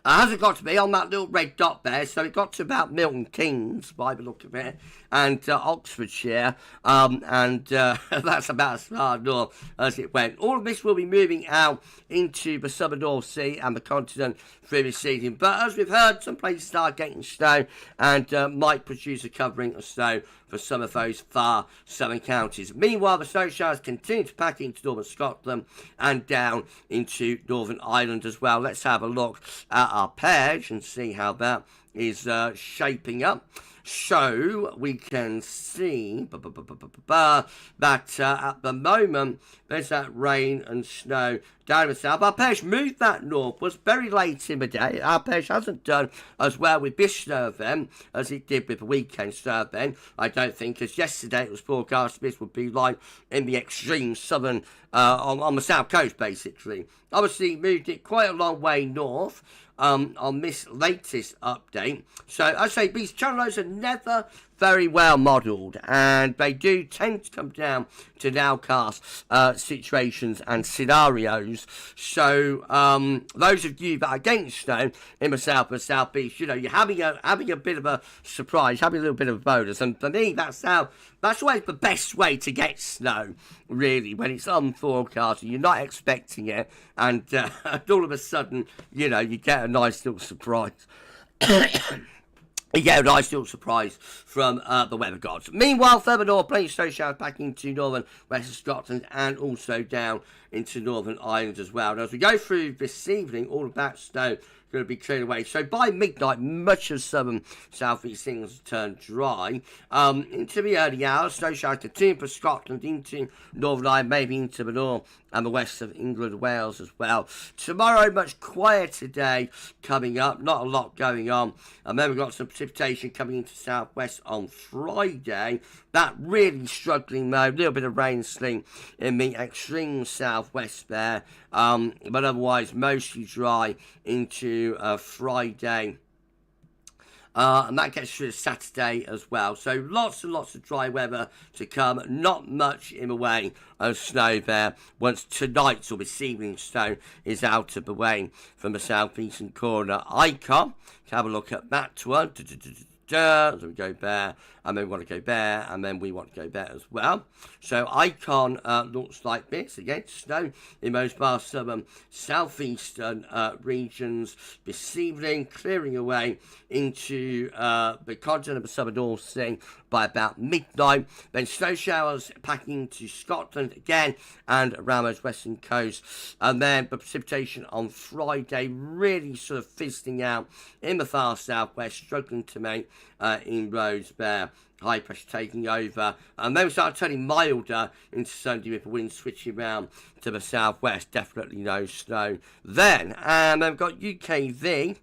Hasn't got to be on that little red dot there, so it got to about Milton Keynes by the look of it, and Oxfordshire, and that's about as far north as it went. All of this will be moving out into the southern North Sea and the continent through this evening, but as we've heard, some places start getting snow and might produce a covering of snow for some of those far southern counties. Meanwhile, the snow showers continue to pack into northern Scotland and down into Northern Ireland as well. Let's have a look at our page and see how that is shaping up. So we can see that at the moment there's that rain and snow down in the south. Our page moved that north, was very late in the day. Our page hasn't done as well with this snow event as it did with the weekend snow event, I don't think, as yesterday it was forecast this would be like in the extreme southern, on the south coast basically. Obviously moved it quite a long way north on this latest update. So I say these channel lows are never very well modelled, and they do tend to come down to nowcast situations and scenarios. So those of you that are getting snow in the south and southeast, you know, you're having a bit of a surprise, having a little bit of a bonus, and for me that's always the best way to get snow, really, when it's unforecast and you're not expecting it, and all of a sudden, you know, you get a nice little surprise. You get a nice little surprise from the weather gods. Meanwhile, further north, plenty of snow showers back into northern western Scotland and also down into Northern Ireland as well. Now, as we go through this evening, all of that snow going to be cleared away. So by midnight, much of southern southeast things turn dry. Into the early hours, snow showers continue for Scotland into Northern Ireland, maybe into the north and the west of England, Wales as well. Tomorrow, much quieter day coming up, not a lot going on. And then we've got some precipitation coming into southwest on Friday. That really struggling though, a little bit of rain sling in the extreme southwest there, but otherwise mostly dry into Friday. And that gets through Saturday as well. So lots and lots of dry weather to come. Not much in the way of snow there once tonight's or this evening's snow is out of the way from the southeastern corner. Icon, to have a look at that one. So we go there, and then we want to go there, and then we want to go there as well. So Icon looks like this. Again, snow in most parts of southern southeastern regions this evening, clearing away into the continent of the southern North Sea by about midnight. Then snow showers packing to Scotland again and around those western coasts. And then the precipitation on Friday really sort of fizzling out in the far southwest, struggling to make inroads there. High pressure taking over, and then we start turning milder into Sunday with the wind switching around to the southwest. Definitely no snow then. And then we've got UKV.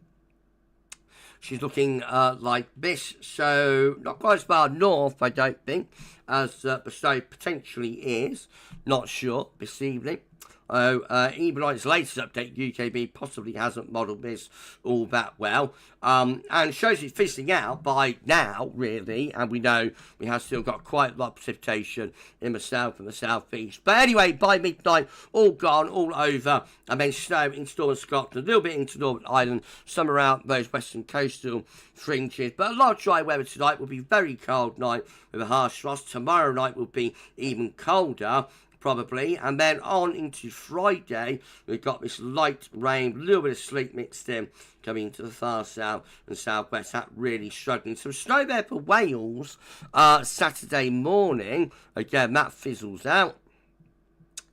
She's looking like this, so not quite as far north, I don't think, as the snow potentially is. Not sure this evening. Even on its latest update, UKB possibly hasn't modelled this all that well. And shows it's fizzling out by now, really. And we know we have still got quite a lot of precipitation in the south and the southeast. But anyway, by midnight, all gone, all over. And then snow in northern Scotland, a little bit into Northern Ireland, some around those western coastal fringes. But a lot of dry weather tonight. Will be very cold night with a harsh frost. Tomorrow night will be even colder, probably, and then on into Friday we've got this light rain, a little bit of sleet mixed in, coming into the far south and southwest. That really struggling. Some snow there for Wales Saturday morning. Again, that fizzles out.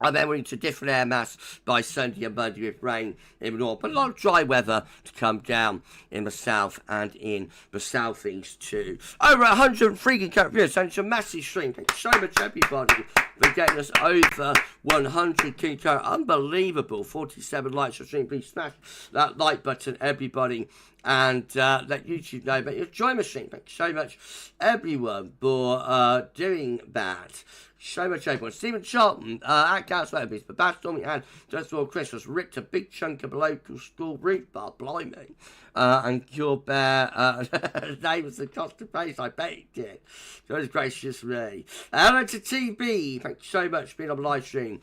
And then we're into different air mass by Sunday and Monday with rain in the north. But a lot of dry weather to come down in the south and in the southeast too. Over 103 concurrent viewers, and it's a massive stream. Thank you so much, everybody, for getting us over 100 concurrent. Unbelievable. 47 likes for stream. Please smash that like button, everybody. And let YouTube know about your join the stream. Thank you so much, everyone, for doing that. So much, everyone. Stephen Charlton at GavsWeatherVids, but bad stormy and just before Christmas ripped a big chunk of the local school roof bar, blimey. And Cure Bear, name was the cost of place, I bet it did. Goodness gracious me. Hello to TV. Thank you so much for being on the live stream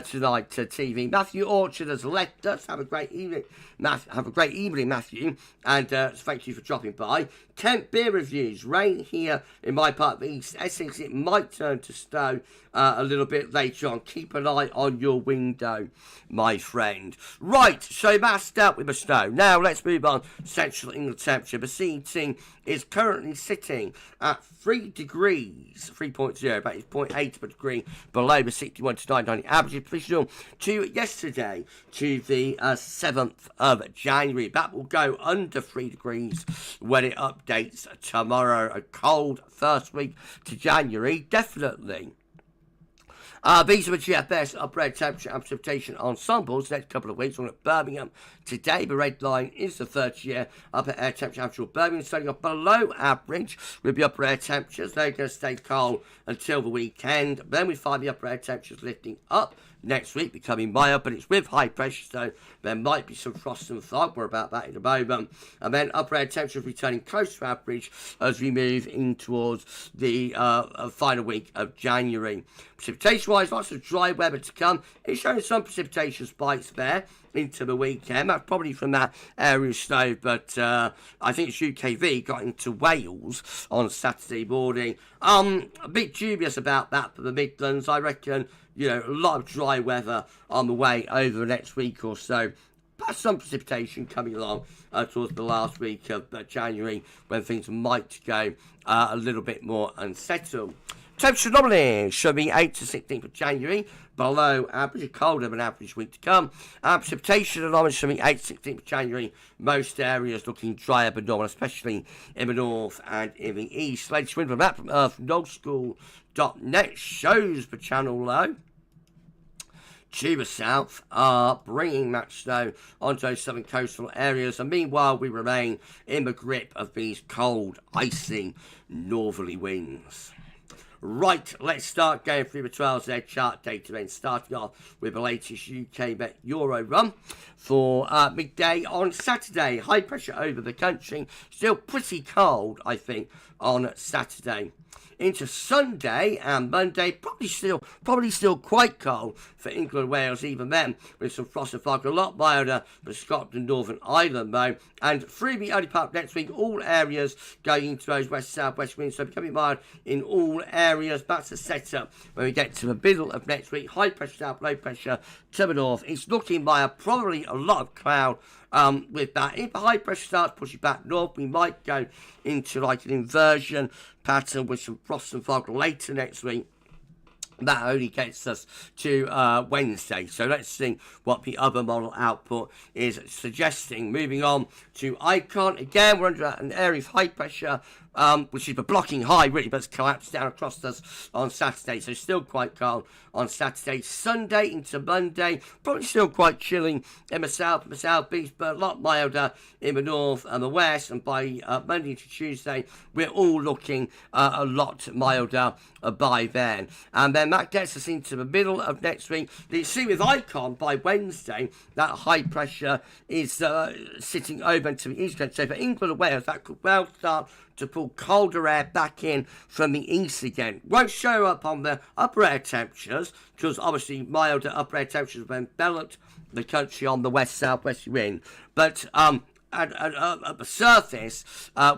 tonight to TV. Matthew Orchard has left us. Have a great evening, Matthew. And thank you for dropping by. Kent beer reviews. Rain here in my part of the East Essex. It might turn to snow a little bit later on. Keep an eye on your window, my friend. Right, so that's dealt with the snow. Now let's move on. Central England temperature. The CET is currently sitting at 3 degrees, 3.0, but it's 0.8 of a degree below the 61 to 990 average official to yesterday, to the 7th of January. That will go under 3 degrees when it updates tomorrow. A cold first week to January, definitely. These are the GFS upper air temperature and precipitation ensembles next couple of weeks. On at Birmingham today, the red line is the 30-year upper air temperature average for Birmingham, starting off below average with the upper air temperatures. They're going to stay cold until the weekend. Then we find the upper air temperatures lifting up next week, becoming mild, but it's with high pressure, so there might be some frost and fog. We're about that in a moment. And then upper air temperatures returning close to average as we move in towards the final week of January. Precipitation-wise, lots of dry weather to come. It's showing some precipitation spikes there into the weekend. That's probably from that area of snow, but I think it's UKV got into Wales on Saturday morning. A bit dubious about that for the Midlands. I reckon, you know, a lot of dry weather on the way over the next week or so. But some precipitation coming along towards the last week of January, when things might go a little bit more unsettled. Temperature anomaly should be 8 to 16th of January, below average, colder than average week to come. Precipitation anomaly should be 8 to 16th of January. Most areas looking drier than normal, especially in the north and in the east. Latest wind from map from earth.school.net shows the channel low to the south are bringing that snow onto those southern coastal areas, and meanwhile we remain in the grip of these cold, icy northerly winds. Right, let's start going through the 12Z chart data then, starting off with the latest UK Met Euro run for midday on Saturday. High pressure over the country, still pretty cold, I think, on Saturday. Into Sunday and Monday, probably still quite cold for England and Wales, even then, with some frost and fog. A lot milder for Scotland and Northern Ireland, though. And through the early part of next week, all areas going into those west-south-west winds, so becoming mild in all areas. That's a setup when we get to the middle of next week. High pressure south, low pressure to the north. It's looking mild, probably a lot of cloud. With that, if the high pressure starts pushing back north, we might go into like an inversion pattern with some frost and fog later next week. That only gets us to Wednesday. So let's see what the other model output is suggesting. Moving on to Icon. Again, we're under an area of high pressure which is a blocking high really, but it's collapsed down across us on Saturday, so still quite cold on Saturday. Sunday into Monday, probably still quite chilling in the south and the southeast, but a lot milder in the north and the west, and by Monday to Tuesday, we're all looking a lot milder by then. And then that gets us into the middle of next week. You see with Icon, by Wednesday, that high pressure is sitting over to the east coast. So for England and Wales, that could well start to pull colder air back in from the east again. Won't show up on the upper air temperatures, because obviously milder upper air temperatures have enveloped the country on the west-southwest wind. But at the surface,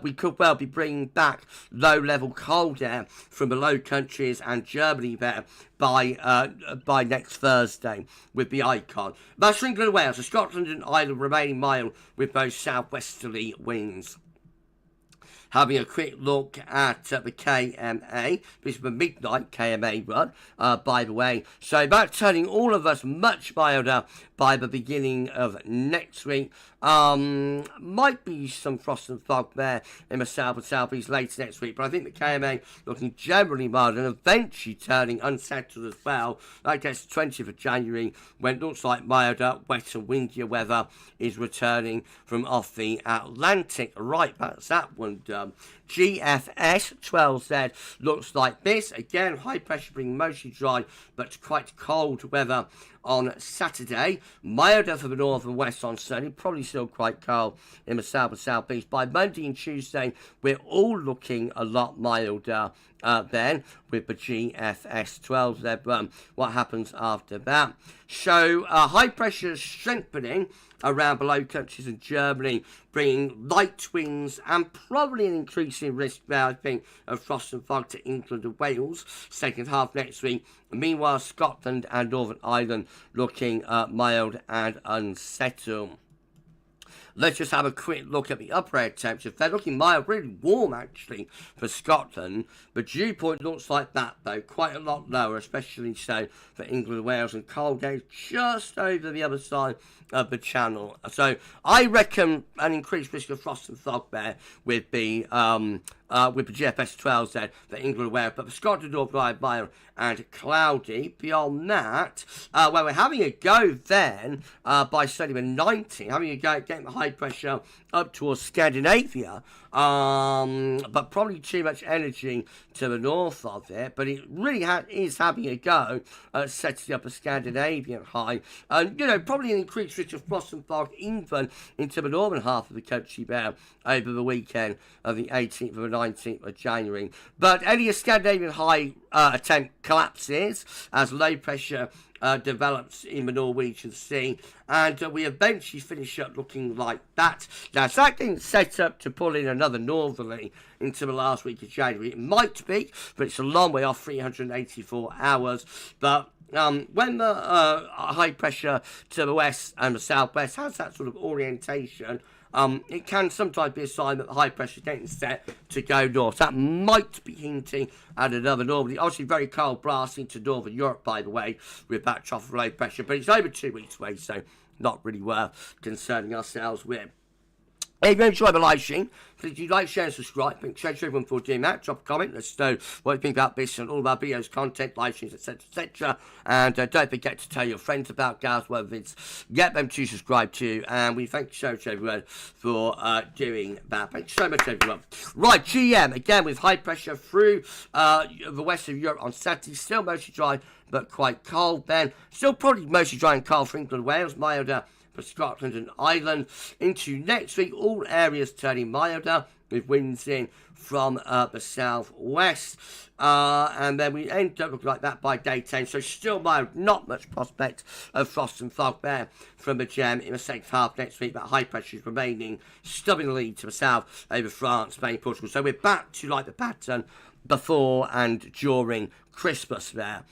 we could well be bringing back low-level cold air from the Low Countries and Germany there by next Thursday with the Icon. That's England and Wales, so Scotland and Ireland remaining mild with both southwesterly winds. Having a quick look at the KMA. This is the midnight KMA run, by the way. So about turning all of us much milder by the beginning of next week. Might be some frost and fog there in the south and southeast later next week, but I think the KMA looking generally mild and eventually turning unsettled as well. That gets the 20th of January, when it looks like milder, wetter, windier weather is returning from off the Atlantic. Right, that's that one done. GFS 12Z looks like this. Again, high pressure bringing mostly dry but quite cold weather on Saturday. Milder for the north and west on Sunday. Probably still quite cold in the south and southeast. By Monday and Tuesday, we're all looking a lot milder then with the GFS 12Z. What happens after that? So high pressure strengthening around the Low Countries and Germany, bringing light winds and probably an increasing risk there, I think, of frost and fog to England and Wales second half next week. Meanwhile, Scotland and Northern Ireland looking mild and unsettled. Let's just have a quick look at the upper air temperatures. They're looking mild, really warm actually for Scotland. The dew point looks like that though, quite a lot lower, especially so for England and Wales, and cold days just over the other side of the channel. So I reckon an increased risk of frost and fog there with the GFS 12Z for England and Wales, but for Scotland, Northern Ireland, mild and cloudy. Beyond that, well, we're having a go then by Sunday the 19th, having a go at getting the high pressure up towards Scandinavia, but probably too much energy to the north of it. But it really is having a go at setting up a Scandinavian high, and probably an increased risk of frost and fog even into the northern half of the country there over the weekend of the 18th or the 19th of January. But any Scandinavian high attempt collapses as low pressure develops in the Norwegian Sea, and we eventually finish up looking like that. Now, is that getting set up to pull in another northerly into the last week of January? It might be, but it's a long way off, 384 hours. But when the high pressure to the west and the southwest has that sort of orientation, it can sometimes be a sign that the high pressure is getting set to go north. That might be hinting at another northerly. Obviously, very cold blast into northern Europe, by the way, with that trough of low pressure. But it's over 2 weeks away, so not really worth concerning ourselves with. If you enjoy the live stream, please do like, share and subscribe. Thanks to everyone for doing that. Drop a comment, let us know what you think about this and all of our videos, content, live streams, etc, etc. And don't forget to tell your friends about GavsWeatherVids. Get them to subscribe too. And we thank you so much everyone for doing that. Thanks so much everyone. Right, GM, again with high pressure through the west of Europe on Saturday. Still mostly dry, but quite cold then. Still probably mostly dry and cold for England and Wales. Milder for Scotland and Ireland. Into next week, all areas turning milder with winds in from the southwest. And then we end up looking like that by day 10. So still mild, not much prospect of frost and fog there from the gem in the second half next week. But high pressure is remaining stubbornly to the south over France, Spain, Portugal. So we're back to like the pattern before and during Christmas there.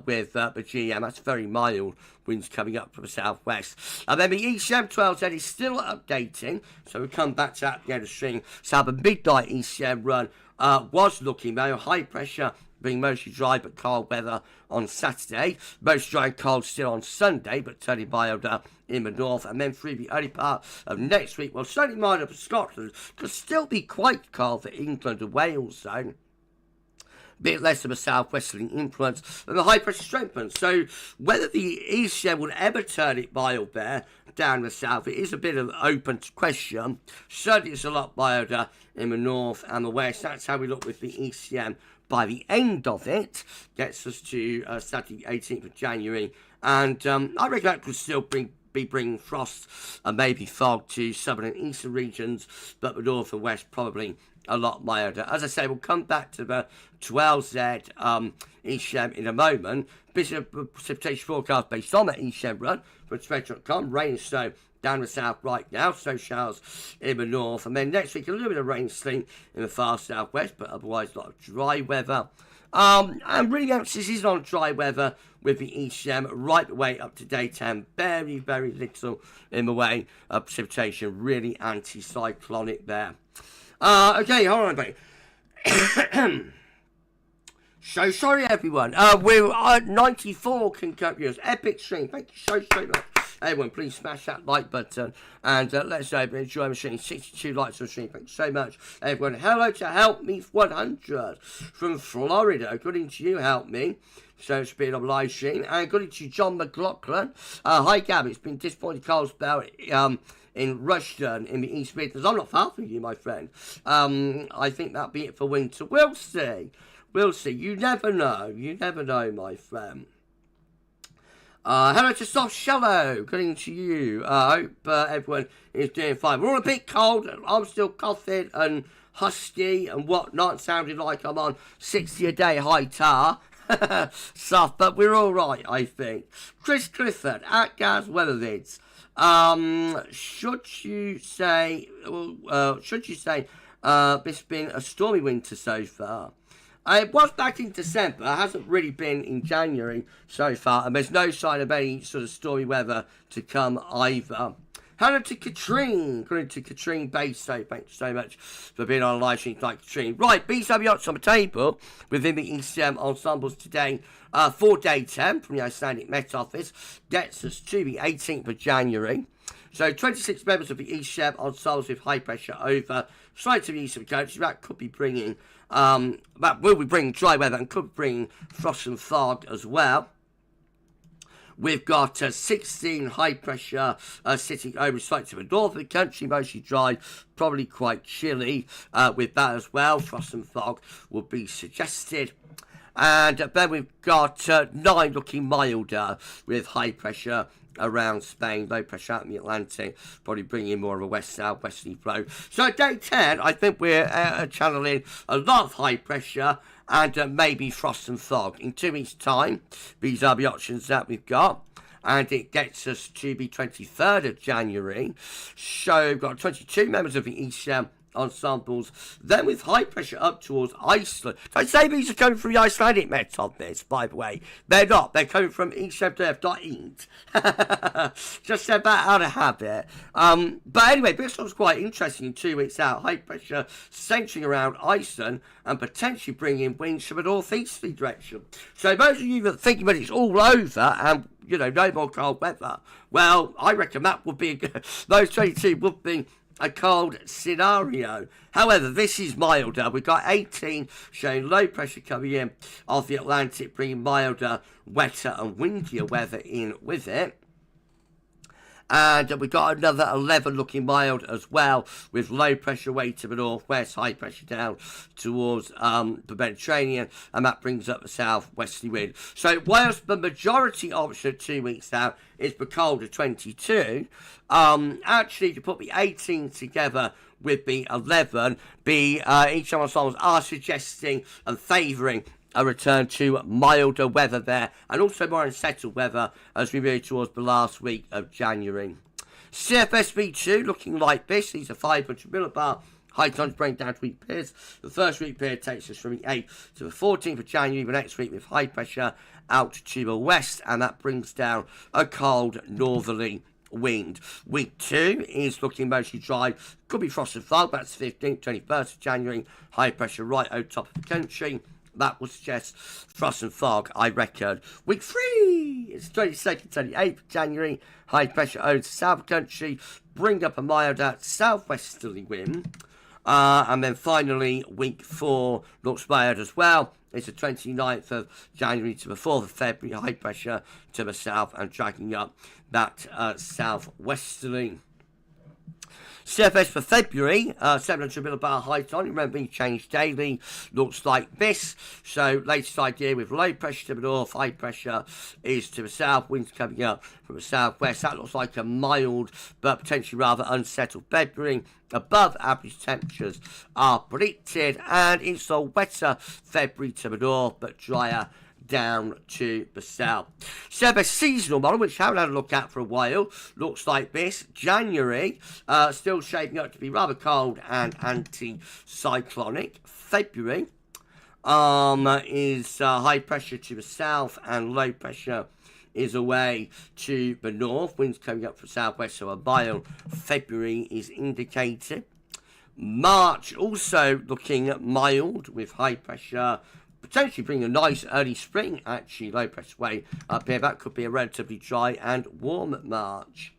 With the GM, that's very mild winds coming up from the southwest. And then the ECM 12Z is still updating, so we'll come back to that at the end of the stream. So the midnight ECM run was looking though high pressure being mostly dry but cold weather on Saturday. Mostly dry and cold still on Sunday, but turning milder in the north. And then through the early part of next week, well, certainly milder for Scotland, could still be quite cold for England and Wales, though. Bit less of a southwesterly influence, and the high pressure strengthens. So whether the ECM would ever turn it mild there down the south, it is a bit of an open question. Certainly it's a lot milder in the north and the west. That's how we look with the ECM by the end of it. Gets us to Saturday 18th of January, and I reckon that could still be bringing frost and maybe fog to southern and eastern regions, but the north and west probably a lot milder. As I say, we'll come back to the 12Z ECM in a moment. Bit of precipitation forecast based on that ECM run from Spread.com. Rain and snow down the south right now, snow showers in the north, and then next week a little bit of rain sleet in the far southwest, but otherwise a lot of dry weather. And really emphasis is on dry weather with the ECM right the way up to daytime. Very, very little in the way of precipitation. Really anticyclonic there. Okay, hold on, buddy. So sorry, everyone. We're at 94 concurrent viewers. Epic stream. Thank you so much. Everyone, please smash that like button and let's enjoy the stream. 62 likes on the stream. Thank you so much, everyone. Hello to Help Me 100 from Florida. Good evening to you, Help Me. So it's been on live stream. And good evening to John McLaughlin. Hi, Gab. It's been disappointing cold spell in Rushden in the East Midlands. I'm not far from you, my friend. I think that'll be it for winter. We'll see. We'll see. You never know. You never know, my friend. Hello to Soft Shallow. Good evening to you. I hope everyone is doing fine. We're all a bit cold. I'm still coughing and husky and whatnot. Sounding like I'm on 60 a day high tar stuff, but we're all right, I think. Chris Clifford at GavsWeatherVids. Should you say it's been a stormy winter so far? It was back in December. It hasn't really been in January so far, and there's no sign of any sort of stormy weather to come either. Hello to Katrine. Good to Katrine Basto. Thanks so much for being on live stream like Katrine. Right, BW's on the table within the ECM ensembles today. 4-day 10 from the Icelandic Met Office gets us to the 18th of January. So 26 members of the ECM ensembles with high pressure over slightly to the east of the country. That could be bringing, that will be bringing dry weather and could bring frost and fog as well. We've got 16 high pressure sitting over slightly to the north of the country, mostly dry, probably quite chilly with that as well. Frost and fog will be suggested. And then we've got 9 looking milder with high pressure around Spain, low pressure out in the Atlantic, probably bringing more of a west-south-westerly flow. So day 10, I think we're channeling a lot of high pressure and maybe frost and fog. In 2 weeks' time, these are the options that we've got. And it gets us to the 23rd of January. So we've got 22 members of the ECM ensembles, then with high pressure up towards Iceland. Don't say these are coming from the Icelandic Met on this, by the way. They're not. They're coming from ECMDF.int. Just said that out of habit. But anyway, this one's quite interesting in 2 weeks out. High pressure centering around Iceland and potentially bringing winds from a northeasterly direction. So those of you that are thinking that it's all over and you know, no more cold weather, well, I reckon that would be those 22 would be a cold scenario. However, this is milder. We've got 18 showing low pressure coming in off the Atlantic, bringing milder, wetter and windier weather in with it. And we've got another 11 looking mild as well, with low pressure way to the northwest, high pressure down towards the Mediterranean, and that brings up the southwesterly wind. So whilst the majority option 2 weeks out is the colder 22, actually to put the 18 together with the 11, each of our songs are suggesting and favouring a return to milder weather there, and also more unsettled weather as we move towards the last week of January. CFSV2 looking like this. These are 500 millibar high tonnage breakdown to week periods. The first week period takes us from the 8th to the 14th of January. The next week with high pressure out to the west, and that brings down a cold northerly wind. Week 2 is looking mostly dry. Could be frost and fog. That's 15th, 21st of January. High pressure right over top of the country. that will suggest frost and fog, I reckon. Week 3, it's 22nd to the 8th of January. High pressure over to south country, bring up a milder southwesterly wind. And then finally, week 4 looks mild as well. It's the 29th of January to the 4th of February. High pressure to the south and dragging up that southwesterly. CFS for February, 700 millibar height on. Remember, being changed daily. Looks like this. So, latest idea with low pressure to the north, high pressure is to the south. Winds coming up from the southwest. That looks like a mild but potentially rather unsettled February. Above average temperatures are predicted, and it's a wetter February to the north, but drier down to the south. CFS seasonal model, which I haven't had a look at for a while, looks like this. January, still shaping up to be rather cold and anti-cyclonic. February is high pressure to the south and low pressure is away to the north. Winds coming up from southwest, so a mild February is indicated. March also looking mild with high pressure, potentially bring a nice early spring, actually, low pressure way up here. That could be a relatively dry and warm March.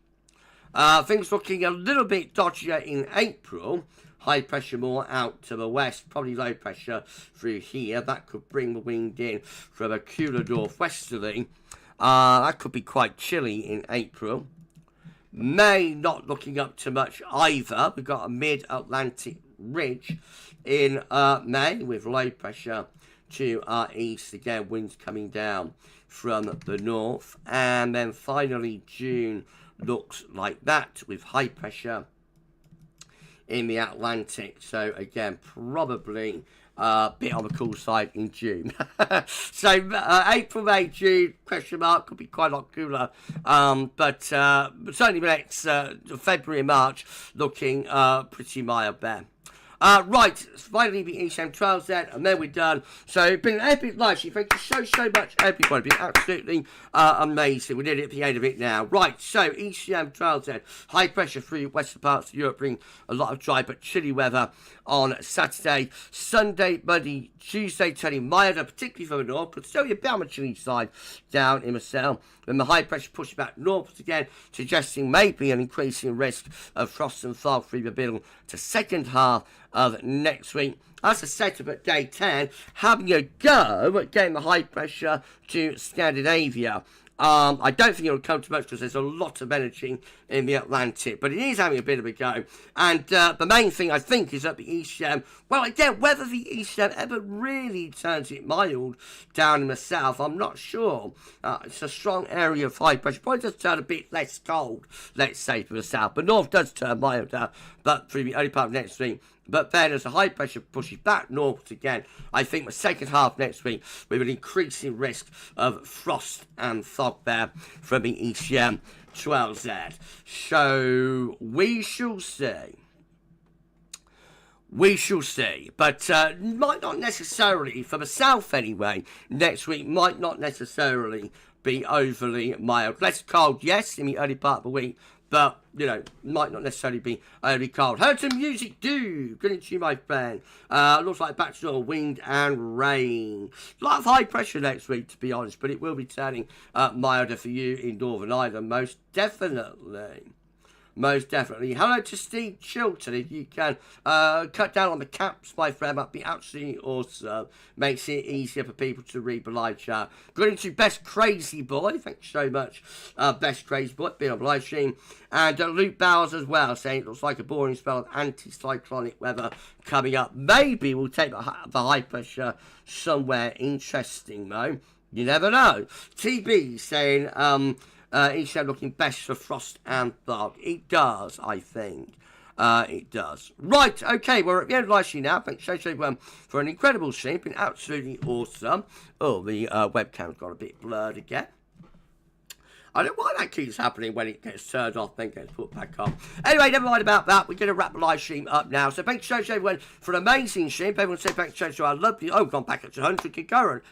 Things looking a little bit dodgier in April. High pressure more out to the west, probably low pressure through here. That could bring the wind in from a cooler northwesterly. That could be quite chilly in April. May not looking up too much either. We've got a mid-Atlantic ridge in May with low pressure to our east. Again, winds coming down from the north. And then finally, June looks like that with high pressure in the Atlantic. So again, probably a bit on the cool side in June. So April, May, June, question mark, could be quite a lot cooler. But certainly the next February and March looking pretty mild there. Right, finally the ECM12Z, and then we're done. So it's been an epic live stream. Thank you so much, everybody. It's been absolutely amazing. We're nearly at the end of it now. Right, so ECM12Z, high pressure through western parts of Europe, bring a lot of dry but chilly weather on Saturday, Sunday, Monday, Tuesday, turning milder, particularly from the north, but still a bit on the chilly side down in Marseille. Then the high pressure pushes back north again, suggesting maybe an increasing risk of frost and fog through the middle to second half of next week. That's a setup at day 10, having a go at getting the high pressure to Scandinavia. I don't think it'll come too much because there's a lot of energy in the Atlantic, but it is having a bit of a go. And the main thing, I think, is that the ECM, well, again, whether the ECM ever really turns it mild down in the south, I'm not sure. It's a strong area of high pressure. Probably does turn a bit less cold, let's say, for the south. But north does turn milder, but through the early part of next week. But then as the high pressure pushes back north again, I think the second half next week with an increasing risk of frost and fog there from the ECM 12Z. So we shall see. We shall see. But might not necessarily, for the south anyway, next week might not necessarily be overly mild. Less cold, yes, in the early part of the week. But, you know, might not necessarily be overly cold. Heard some music, do. Good to you, my friend. Looks like back to wind and rain. A lot of high pressure next week, to be honest. But it will be turning milder for you in Northern Ireland, most definitely. Most definitely. Hello to Steve Chilton. If you can cut down on the caps, my friend, that'd be absolutely awesome. Makes it easier for people to read the live chat. Good into Best Crazy Boy. Thanks so much, Best Crazy Boy, being on the live stream. And Luke Bowers as well, saying it looks like a boring spell of anti-cyclonic weather coming up. Maybe we'll take the high pressure somewhere interesting, though. You never know. TB saying, ECM looking best for frost and fog. It does, I think. It does. Right, okay, we're at the end of the live stream now. Thanks so much for an incredible stream. Been absolutely awesome. Oh, the webcam's got a bit blurred again. I don't know why that keeps happening when it gets turned off, then gets put back on. Anyway, never mind about that. We're going to wrap the live stream up now. So thanks so much, everyone, for an amazing stream. Everyone say thanks so much to our lovely... Oh, gone back up to 100 concurrent.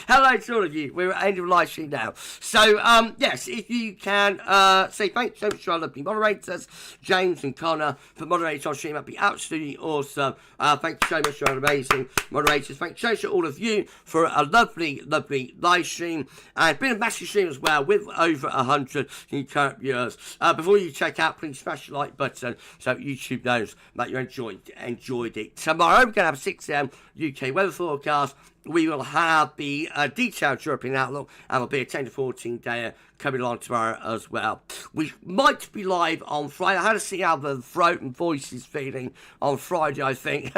Hello to all of you. We're at the end of the live stream now. So, yes, if you can say thanks so much to our lovely moderators, James and Connor, for moderating our stream. That'd be absolutely awesome. Thank you so much to our amazing moderators. Thanks so much to all of you for a lovely, lovely live stream. And been a massive stream as well with over 100 concurrent viewers. Before you check out, please smash the like button so YouTube knows that you enjoyed it. Tomorrow we're going to have a 6 a.m. UK weather forecast. We will have the detailed European outlook, and there'll be a 10 to 14 day coming along tomorrow as well. We might be live on Friday. I had to see how the throat and voice is feeling on Friday, I think,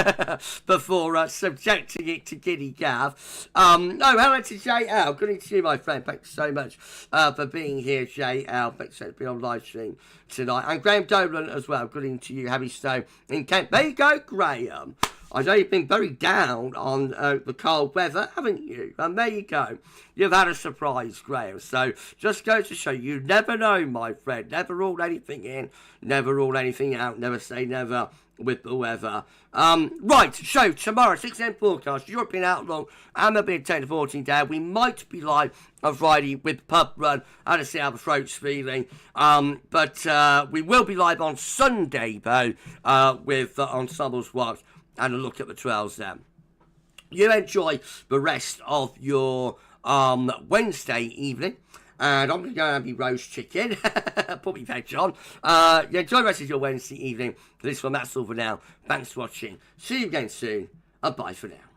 before subjecting it to Giddy Gav. Hello to JL. Good evening to you, my friend. Thanks so much for being here, JL. Thanks for being on live stream tonight. And Graham Dolan as well. Good evening to you, Harry Stone in Kent. There you go, Graham. I know you've been very down on the cold weather, haven't you? And there you go. You've had a surprise, Graham. So just goes to show you never know, my friend. Never rule anything in, never rule anything out, never say never with the weather. Right, so tomorrow, 6 a.m. forecast, European outlook, and there'll be a 10 to 14 day. We might be live on Friday with Pub Run. I don't see how the throat's feeling. But we will be live on Sunday, though, with Ensembles Watch. And a look at the 12s then. You enjoy the rest of your Wednesday evening. And I'm going to go and have me roast chicken. Put me veg on. You enjoy the rest of your Wednesday evening. For this one, that's all for now. Thanks for watching. See you again soon. And bye for now.